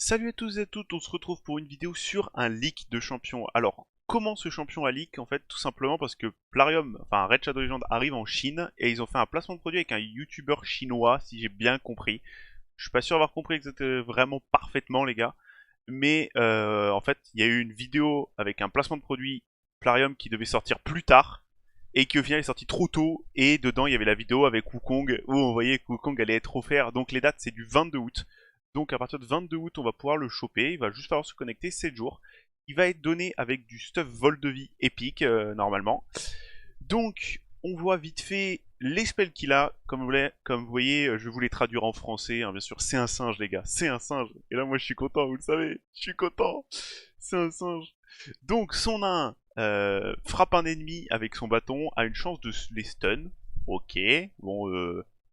Salut à tous et à toutes, on se retrouve pour une vidéo sur un leak de champion. Alors, comment ce champion a leak? En fait, tout simplement parce que Plarium, enfin Red Shadow Legends arrive en Chine et ils ont fait un placement de produit avec un youtubeur chinois, si j'ai bien compris. Je suis pas sûr d'avoir compris vraiment parfaitement, les gars. Mais en fait, il y a eu une vidéo avec un placement de produit Plarium qui devait sortir plus tard et qui au final est sorti trop tôt. Et dedans, il y avait la vidéo avec Wukong où on voyait que Wukong allait être offert. Donc les dates, c'est du 22 août. Donc à partir de 22 août, on va pouvoir le choper. Il va juste falloir se connecter 7 jours. Il va être donné avec du stuff vol de vie épique, normalement. Donc, on voit vite fait les spells qu'il a. Comme vous voyez, je vais vous les traduire en français, hein, bien sûr. C'est un singe, les gars. C'est un singe. Et là, moi, je suis content, vous le savez. Je suis content. C'est un singe. Donc, son nain frappe un ennemi avec son bâton, a une chance de les stun. Ok. Bon,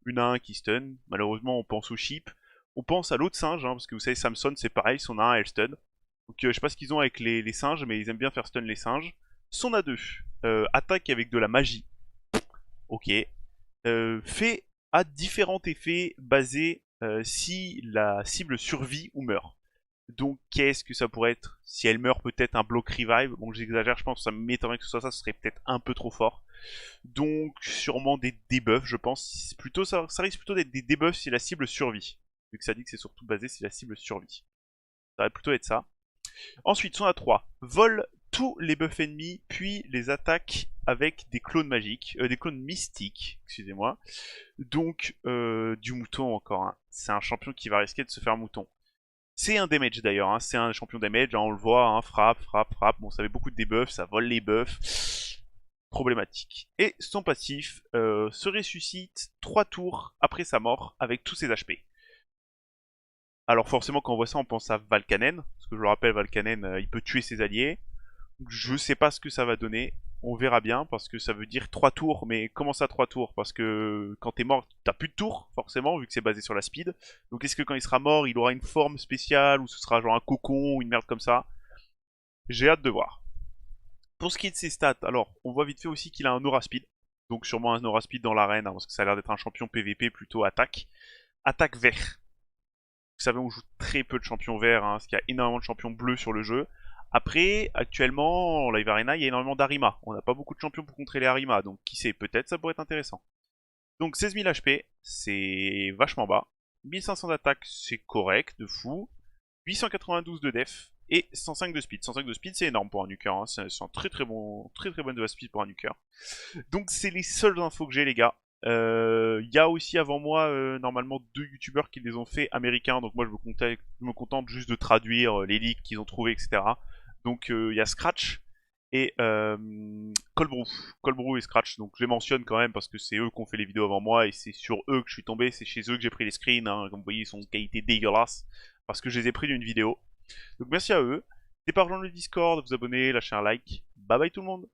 une à un qui stun. Malheureusement, on pense au chip. On pense à l'autre singe, hein, parce que vous savez, Samson, c'est pareil, son nain, elle stun. Donc je sais pas ce qu'ils ont avec les singes, mais ils aiment bien faire stun les singes. Son A2, attaque avec de la magie. Ok. Fait a différents effets basés si la cible survit ou meurt. Donc qu'est-ce que ça pourrait être? Si elle meurt, peut-être un block revive. Bon, j'exagère, je pense que ça m'étonnerait que ce soit ça, ce serait peut-être un peu trop fort. Donc sûrement des debuffs, je pense. Plutôt, ça risque plutôt d'être des debuffs si la cible survit. Vu que ça dit que c'est surtout basé si la cible survit. Ça va plutôt être ça. Ensuite, son A3 vole tous les buffs ennemis, puis les attaque avec des clones magiques, des clones mystiques, excusez-moi. Donc, du mouton encore. Hein. C'est un champion qui va risquer de se faire mouton. C'est un damage d'ailleurs, hein. C'est un champion damage, hein, on le voit, hein. Frappe, frappe, frappe. Bon, ça avait beaucoup de debuffs, ça vole les buffs. Problématique. Et son passif se ressuscite 3 tours après sa mort avec tous ses HP. Alors forcément quand on voit ça on pense à Valkanen, parce que je le rappelle Valkanen il peut tuer ses alliés. Je sais pas ce que ça va donner, on verra bien parce que ça veut dire 3 tours, mais comment ça 3 tours? Parce que quand t'es mort t'as plus de tours forcément vu que c'est basé sur la speed. Donc est-ce que quand il sera mort il aura une forme spéciale ou ce sera genre un cocon ou une merde comme ça? J'ai hâte de voir. Pour ce qui est de ses stats, alors on voit vite fait aussi qu'il a un aura speed. Donc sûrement un aura speed dans l'arène, hein, parce que ça a l'air d'être un champion PVP plutôt attaque. Attaque vert. Vous savez, on joue très peu de champions verts, hein, parce qu'il y a énormément de champions bleus sur le jeu. Après, actuellement, en Live Arena, il y a énormément d'Arima. On n'a pas beaucoup de champions pour contrer les Arima, donc qui sait, peut-être ça pourrait être intéressant. Donc 16 000 HP, c'est vachement bas. 1500 d'attaque, c'est correct, de fou. 892 de def et 105 de speed. 105 de speed, c'est énorme pour un nuker. Hein. C'est un très très bonne de speed pour un nuker. Donc c'est les seules infos que j'ai, les gars. Il y a aussi avant moi normalement deux youtubeurs qui les ont fait américains, donc moi je me contente juste de traduire les leaks qu'ils ont trouvés, etc. Donc il y a Scratch et Colbrew. Colbrew et Scratch, donc je les mentionne quand même parce que c'est eux qui ont fait les vidéos avant moi et c'est sur eux que je suis tombé, c'est chez eux que j'ai pris les screens, hein. Comme vous voyez ils sont de qualité dégueulasse parce que je les ai pris d'une vidéo. Donc merci à eux. N'hésitez pas à rejoindre le Discord, vous abonner, lâcher un like. Bye bye tout le monde.